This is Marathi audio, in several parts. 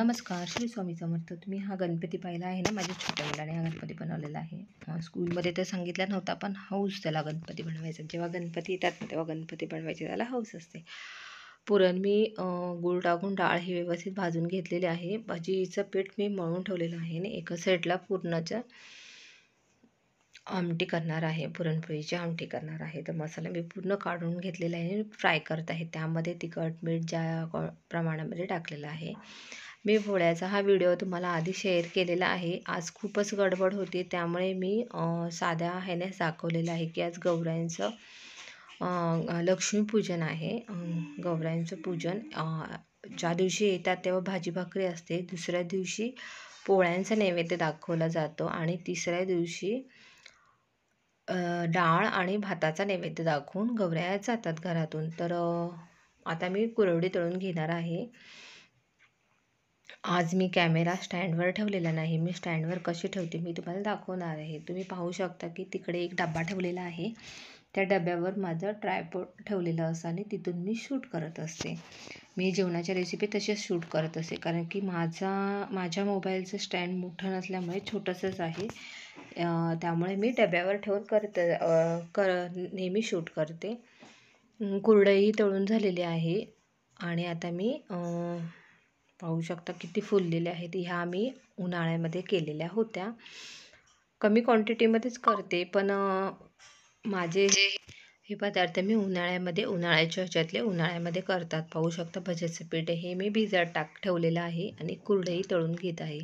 नमस्कार, श्री स्वामी समर्थ. तुम्ही हा गणपती पाहिला आहे ना? माझ्या छोट्या मुलाने हा गणपती बनवलेला आहे. स्कूलमध्ये तर सांगितलं नव्हता, पण हौस त्याला गणपती बनवायचा. जेव्हा गणपती येतात ना, तेव्हा गणपती बनवायची त्याला हौस असते. पुरण मी गूळ टाकून डाळ ही व्यवस्थित भाजून घेतलेली आहे. भाजीचं पीठ मी मळून ठेवलेलं आहे आणि एका साईडला पुरणाच्या आमटी करणार आहे, पुरणपोळीची आमटी करणार आहे. तर मसाला मी पूर्ण काढून घेतलेला आहे, फ्राय करत आहे. त्यामध्ये तिखट मीठ ज्या प्रमाणामध्ये टाकलेलं आहे. मी पोळ्याचा हा व्हिडिओ तुम्हाला आधी शेअर केलेला आहे. आज खूपच गडबड होती, त्यामुळे मी साध्या ह्यानेच दाखवलेलं आहे की आज गौरायांचं लक्ष्मीपूजन आहे. गौरायांचं पूजन ज्या दिवशी येतात तेव्हा भाजी भाकरी असते, दुसऱ्या दिवशी पोळ्यांचा नैवेद्य दाखवला जातो आणि तिसऱ्या दिवशी डाळ आणि भाताचा नैवेद्य दाखवून गौराया जातात घरातून. तर आता मी कुरवडी तळून घेणार आहे. आज मी कॅमेरा स्टँडवर ठेवलेला नाही. मी स्टँडवर कशी ठेवते मी तुम्हाला दाखवणार आहे. तुम्ही पाहू शकता की तिकडे एक डबा ठेवलेला आहे. त्या डब्यावर माझं ट्रायपॉड ठेवलेलं असं आणि तिथून मी शूट करत असते. मी जेवणाच्या रेसिपी तसेच शूट करत असते, कारण की माझ्या मोबाईलचं स्टँड मोठं नसल्यामुळे छोटंसंच आहे. त्यामुळे मी डब्यावर ठेवून नेहमी शूट करते. कुरडई तळून झालेली आहे आणि आता मी पाहू शकता किती फुललेल्या आहेत. ह्या मी उन्हाळ्यामध्ये केलेल्या होत्या. कमी क्वांटिटीमध्येच करते, पण माझे हे पदार्थ मी उन्हाळ्याच्या ह्याच्यातले उन्हाळ्यामध्ये करतात. पाहू शकता भज्याचं पीठ हे मी भिजत ठेवलेलं आहे आणि कुरडई तळून घेत आहे.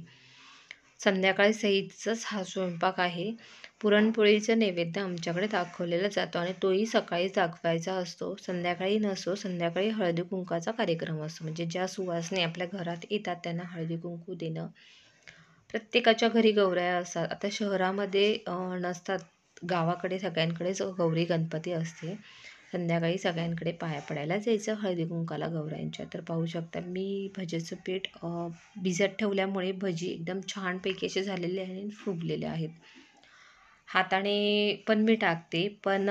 संध्याकाळी सहीचंच हा स्वयंपाक आहे. पुरणपोळीचा नैवेद्य आमच्याकडे दाखवलेला जातो आणि तोही सकाळी दाखवायचा असतो, संध्याकाळी नसतो. संध्याकाळी हळदी कुंकाचा कार्यक्रम असतो, म्हणजे ज्या सुवासिनी आपल्या घरात येतात त्यांना हळदी कुंकू देणं. प्रत्येकाच्या घरी गौराया असतात. आता शहरामध्ये नसतात, गावाकडे सगळ्यांकडेच गौरी गणपती असते. संध्याकाळी सगळ्यांकडे पाया पडायला जायचं हळदी कुंकाला गौरायांच्या. तर पाहू शकता मी भज्याचं पीठ भिजत ठेवल्यामुळे भजी एकदम छानपैकी असे झालेले आहेत आणि फुगलेले आहेत. हाताने पण मी टाकते, पण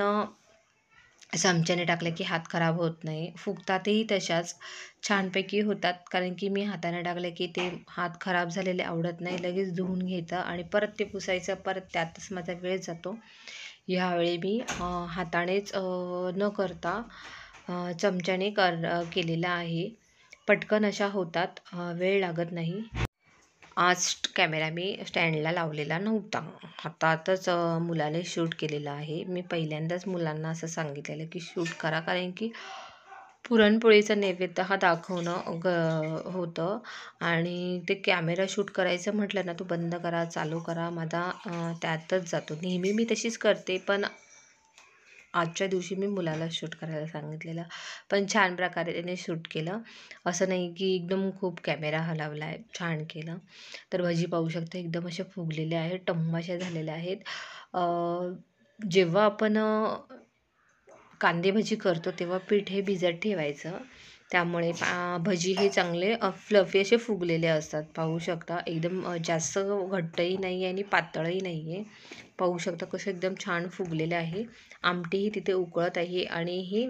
चमच्याने टाकलं की हात खराब होत नाही. फुगतातही तशाच छानपैकी होतात, कारण की मी हाताने टाकलं की ते हात खराब झालेले आवडत नाही. लगेच धुवून घेतं आणि परत ते पुसायचं, परत त्यातच माझा वेळ जातो. ह्यावेळी मी हातानेच न करता चमच्याने केलेला आहे. पटकन अशा होतात, वेळ लागत नाही. आज कॅमेरा मी स्टँडला लावलेला नव्हता, हातातच मुलाने शूट केलेला आहे. मी पहिल्यांदाच मुलांना असं सांगितलेलं की शूट करा, कारण की पुरणपोळीचा नैवेद्य हा दाखवणं होतं आणि ते कॅमेरा शूट करायचं म्हटलं ना, तो बंद करा चालू करा माझा त्यातच जातो. नेहमी मी तशीच करते, पण आजच्या दिवशी मी मुलाला शूट करायला सांगितलेलं, पण छान प्रकारे त्याने शूट केलं. असं नाही की एकदम खूप कॅमेरा हलवला आहे, छान केलं. तर भजी पाहू शकता एकदम अशा फुगलेल्या आहेत, टम्माशा झालेल्या आहेत. जेव्हा आपण कांदे भजी करतो तेव्हा पीठ हे भिजत ठेवायचं, त्यामुळे भजी हे चांगले फ्लफी असे फुगलेले असतात. पाहू शकता एकदम जास्त घट्टही नाही आहे आणि पातळही नाही आहे. पाहू शकता कसं एकदम छान फुगलेले आहे. आमटीही तिथे उकळत आहे आणि ही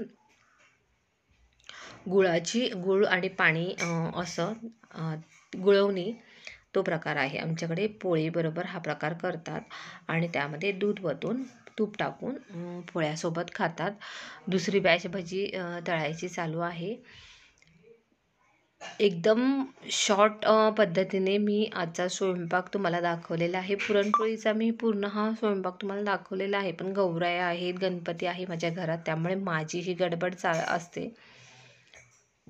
गुळ आणि पाणी असं गुळवणी तो प्रकार आहे. आमच्याकडे पोळीबरोबर हा प्रकार करतात आणि त्यामध्ये दूध वतून तूप टाकून पोळ्यासोबत खातात. दुसरी बॅच भजी तळायची चालू आहे. एकदम शॉर्ट पद्धतीने मी आजचा स्वयंपाक तुम्हाला दाखवलेला आहे. पुरणपोळीचा मी पूर्ण हा स्वयंपाक तुम्हाला दाखवलेला आहे, पण गौराया आहेत, गणपती आहे माझ्या घरात, त्यामुळे माझी ही गडबड असते.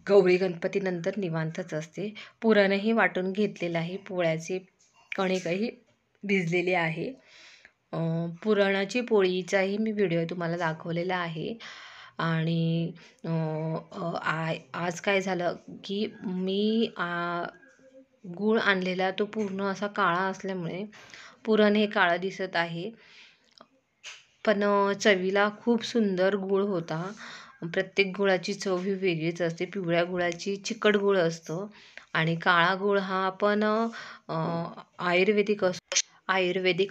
गौरी गणपतीनंतर निवांतच असते. पुरणही वाटून घेतलेलं आहे, पोळ्याचे कणिकही भिजलेली आहे. पुरणाची पोळीचाही मी व्हिडिओ तुम्हाला दाखवलेला आहे. आणि आज काय झालं की मी गूळ आणलेला तो पूर्ण असा काळा असल्यामुळे पुरण हे काळं दिसत आहे, पण चवीला खूप सुंदर गूळ होता. प्रत्येक गुळाची चव ही वेगळीच असते. पिवळ्या गुळाची चिकट गूळ असतं आणि काळा गूळ हा आपण आयुर्वेदिक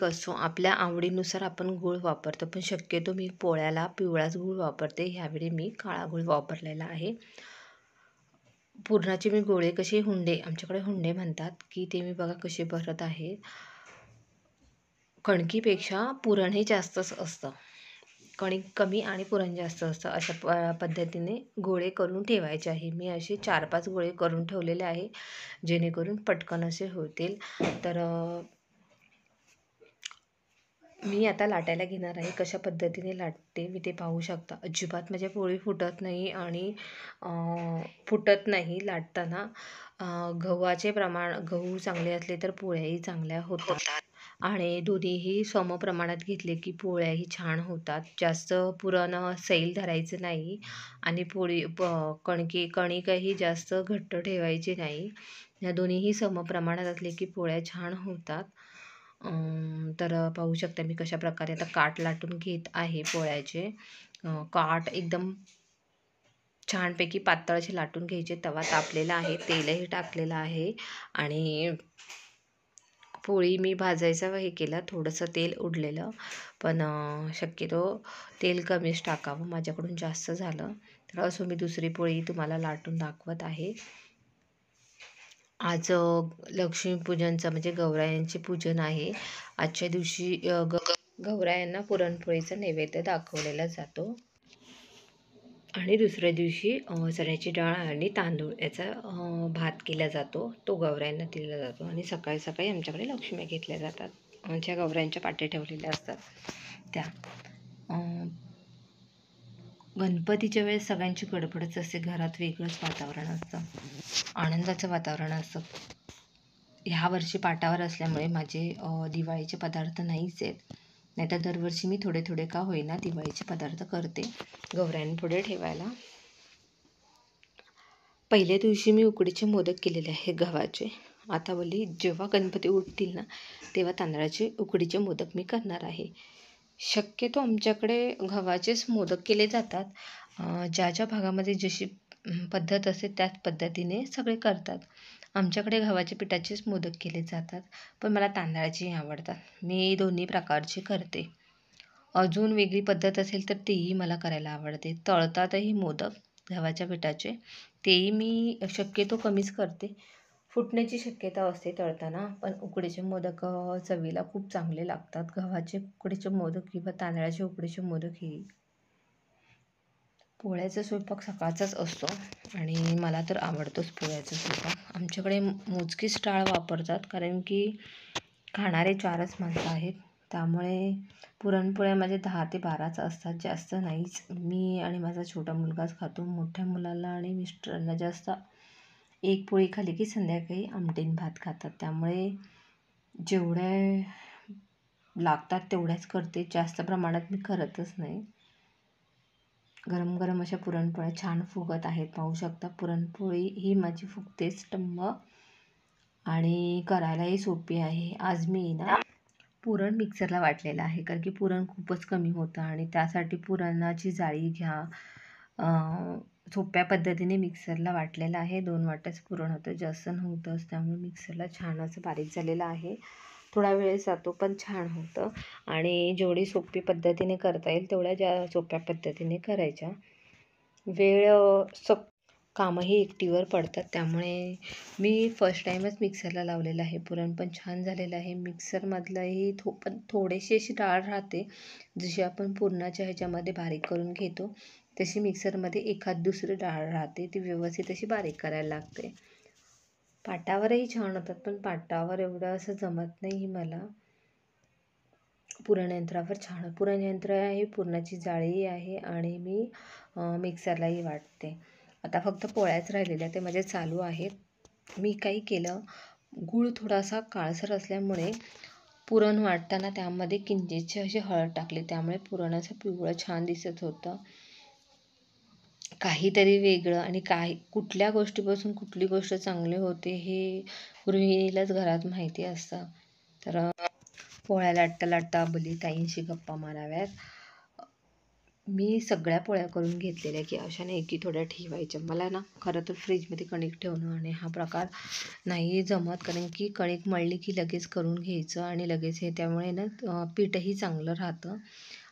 असतो. आपल्या आवडीनुसार आपण गूळ वापरतो, पण शक्यतो मी पोळ्याला पिवळाच गूळ वापरते. ह्यावेळी मी काळा गूळ वापरलेला आहे. पुरणाचे मी गोळे कसे हुंडे, आमच्याकडे हुंडे म्हणतात, की ते मी बघा कसे भरत आहे. कणकीपेक्षा पुरण हे जास्तच असतं, कणिक कमी आणि पुरण जास्त असतं. अशा पद्धतीने गोळे करून ठेवायचे आहे. मी असे 4-5 गोळे करून ठेवलेले आहे, जेणेकरून पटकन असे होतील. तर मी आता लाटायला घेणार आहे. कशा पद्धतीने लाटते मी ते पाहू शकता. अजिबात माझी पोळी फुटत नाही आणि फुटत नाही लाटताना. गव्हाचे प्रमाण, गहू चांगले असले तर पोळ्याही चांगल्या होतात आणि दोन्हीही समप्रमाणात घेतले की पोळ्याही छान होतात. जास्त पुरण सैल धरायचं नाही आणि कणिकही जास्त घट्ट ठेवायची नाही. या दोन्हीही समप्रमाणात असले की पोळ्या छान होतात. तर पाहू शकता मी कशा प्रकारे आता काठ लाटून घेत आहे पोळ्याचे. काठ एकदम छानपैकी पातळ असे लाटून घ्यायचे. तवा तापलेला आहे, तेलही टाकलेलं आहे आणि पोळी मी भाजायचा हे केलं, थोडंसं तेल उडलेलं, पण शक्यतो तेल कमीच टाकावं, माझ्याकडून जास्त झालं. तर असं मी दुसरी पोळी तुम्हाला लाटून दाखवत आहे. आज लक्ष्मीपूजनचं म्हणजे गौरायांचे पूजन आहे. आजच्या दिवशी गौरायांना पुरणपोळीचा नैवेद्य दाखवलेला जातो आणि दुसऱ्या दिवशी चण्याची डाळ आणि तांदूळ याचा भात केला जातो, तो गौरायांना दिला जातो. आणि सकाळी सकाळी आमच्याकडे लक्ष्म्या घेतल्या जातात, ज्या गौरायांच्या पाट्या ठेवलेल्या असतात त्या. गणपतीच्या वेळेस सगळ्यांची गडबडच असते, घरात वेगळंच वातावरण असतं, आनंदाचं वातावरण असतं. ह्या वर्षी पाटावर असल्यामुळे माझे दिवाळीचे पदार्थ नाहीच आहेत, नाहीतर दरवर्षी मी थोडे थोडे का होईना दिवाळीचे पदार्थ करते गौरायांपुढे ठेवायला. पहिल्या दिवशी मी उकडीचे मोदक केलेले आहे गव्हाचे. आता बोलली जेव्हा गणपती उठतील ना तेव्हा तांदळाचे उकडीचे मोदक मी करणार आहे. शक्यतो आमच्याकडे गव्हाचेच मोदक केले जातात. ज्या ज्या भागामध्ये जशी पद्धत असते त्याच पद्धतीने सगळे करतात. आमच्याकडे गव्हाच्या पिठाचेच मोदक केले जातात, पण मला तांदळाचेही आवडतात. मी दोन्ही प्रकारचे करते. अजून वेगळी पद्धत असेल तर तेही मला करायला आवडते. तळतातही मोदक गव्हाच्या पिठाचे, तेही मी शक्यतो कमीच करते. फुटण्याची शक्यता असते तळताना, पण उकडीचे मोदक चवीला खूप चांगले लागतात. गव्हाचे उकडीचे मोदक किंवा तांदळाचे उकडीचे मोदक ही. पोळ्याचा स्वयंपाक सकाळचाच असतो आणि मला तर आवडतोच पोळ्याचा स्वयंपाक. आमच्याकडे मोजकीच डाळ वापरतात, कारण की खाणारे 4च माणसं आहेत, त्यामुळे पुरणपोळ्या माझे 10 ते 12च असतात, जास्त नाहीच. मी आणि माझा छोटा मुलगाच खातो. मोठ्या मुलाला आणि मिस्टरांना जास्त एक पोळी खाली की संध्याकाळी आमटीन भात खातात, त्यामुळे जेवढ्या लागतात तेवढ्याच करते, जास्त प्रमाणात मी करतच नाही. गरम गरम अशा पुरणपोळ्या छान फुगत आहेत, पाहू शकता. पुरणपोळी ही माझी फुगतेच टम्म आणि करायलाही सोपी आहे. आज मी ना पुरण मिक्सरला वाटलेलं आहे, कारण की पुरण खूपच कमी होतं आणि त्यासाठी पुरणाची जाळी घ्या. सोप्या पद्धतीने मिक्सरला वाटलेलं आहे. 2 वाट्याच पुरण होतं, जास्त नव्हतंच, त्यामुळे मिक्सरला छान असं बारीक झालेलं आहे. थोडा वेळ जातो पण छान होतं आणि जेवढी सोपी पद्धतीने करता येईल तेवढ्या सोप्या पद्धतीने करायच्या. कामंही एकटीवर पडतात, त्यामुळे मी फर्स्ट टाईमच मिक्सरला लावलेलं आहे. पुरण पण छान झालेलं आहे. मिक्सरमधलंही पण थोडीशी अशी डाळ राहते, जशी आपण पुरणाच्या ह्याच्यामध्ये बारीक करून घेतो तशी मिक्सरमध्ये एखाद दुसरी डाळ राहते, ती व्यवस्थित अशी बारीक करायला लागते. पाटावरही छान होतात, पण पाटावर एवढं असं जमत नाही मला. पुरणयंत्रावर छान, पुरणयंत्र आहे, पुरणाची जाळी आहे आणि मी मिक्सरलाही वाटते. आता फक्त पोळ्याच राहिलेल्या, ते माझे चालू आहेत. मी काही केलं, गूळ थोडासा काळसर असल्यामुळे पुरण वाटताना त्यामध्ये किंचितशी अशी हळद टाकली, त्यामुळे पुरण असं पिवळं छान दिसत होतं. काहीतरी वेगळं, आणि कुठल्या गोष्टीपासून कुठली गोष्ट चांगली होते हे गृहिणीलाच घरात माहिती असतं. तर पोळ्या लाटता लाटता बोलली ताईंशी गप्पा माराव्यात. मी सगळ्या पोळ्या करून घेतलेल्या, की अशा नाही की थोड्या ठेवायच्या. मला ना खरं तर फ्रीजमध्ये कणिक ठेवणं आणि हा प्रकार नाही जमत, कारण की कणिक मळली की लगेच करून घ्यायचं आणि लगेच हे, त्यामुळे ना पीठही चांगलं राहतं.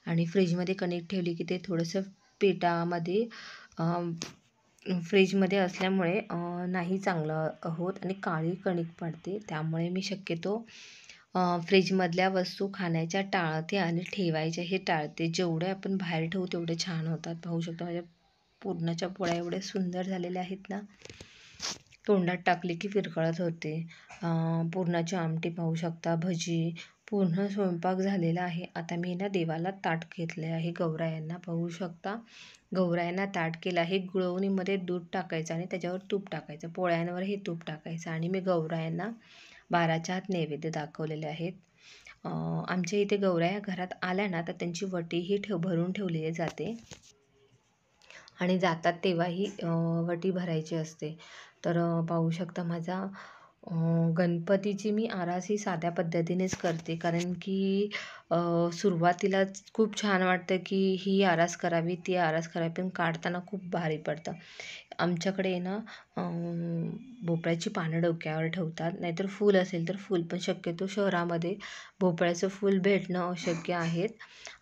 आणि फ्रीजमध्ये कणिक ठेवली की ते थोडंसं पिठामध्ये फ्रीजमध्ये असल्यामुळे नाही चांगलं होत आणि काळी कणिक पडते. त्यामुळे मी शक्यतो फ्रीजमधल्या वस्तू खाण्याच्या टाळते आणि ठेवायच्याही टाळते. जेवढे आपण बाहेर ठेवू तेवढे छान होतात. पाहू शकता माझ्या पुरणाच्या पोळ्या एवढ्या सुंदर झालेल्या आहेत ना, तोंडात टाकली की विरघळत होते. पुरणाची आमटी पाहू शकता, भजी, पूर्ण स्वयंपाक झालेला आहे. आता मी ना देवाला ताट घेतले आहे. गौरायांना पाहू शकता, गौरायांना ताट केलं आहे. गुळवणीमध्ये दूध टाकायचं आणि त्याच्यावर तूप टाकायचं, पोळ्यांवरही तूप टाकायचं आणि मी गौरायांना 12च्या आत नैवेद्य दाखवलेले आहेत. आमच्या इथे गौराया घरात आल्या ना तर त्यांची वटीही भरून ठेवली जाते आणि जातात तेव्हाही वटी भरायची असते. तर पाहू शकता माझा गणपतीची मी आरास ही साध्या पद्धतीनेच करते, कारण की सुरुवातीलाच खूप छान वाटतं की ही आरास करावी ती आरास करावी, पण काढताना खूप भारी पडतं. आमच्याकडे ना भोपळ्याची पानं डोक्यावर ठेवतात, नाहीतर फूल असेल तर फूल, पण शक्यतो शहरामध्ये भोपळ्याचं फूल भेटणं अशक्य आहेत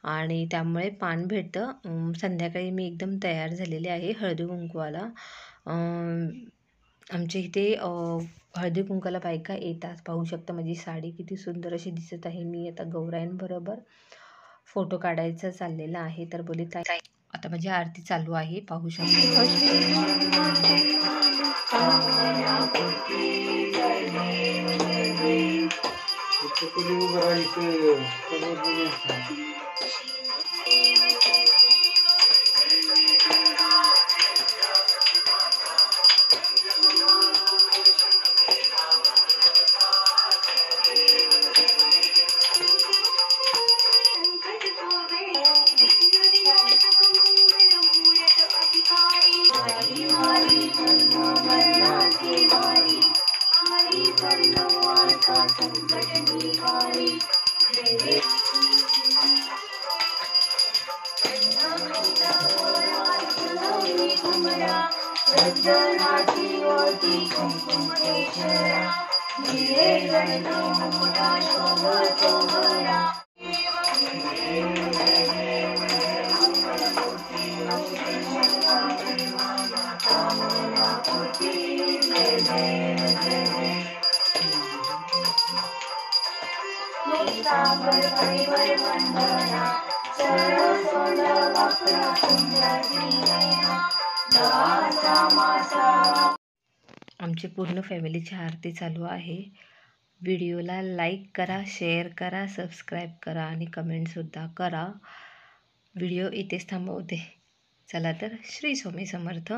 आणि त्यामुळे पान भेटतं. संध्याकाळी मी एकदम तयार झालेले आहे हळदी कुंकवाला. आमच्या इथे हळदी कुंकाला बायका येतात. पाहू शकता माझी साडी किती सुंदर अशी दिसत आहे. मी आता गौरायांबरोबर फोटो काढायचा चाललेला आहे. तर बोली ताई आता माझी आरती चालू आहे, पाहू शकता. आमची पूर्ण फॅमिलीची आरती चालू आहे. व्हिडिओला लाईक करा, शेअर करा, सबस्क्राईब करा आणि कमेंटसुद्धा करा. व्हिडिओ इथेच थांबवते. चला तर, श्री स्वामी समर्थ.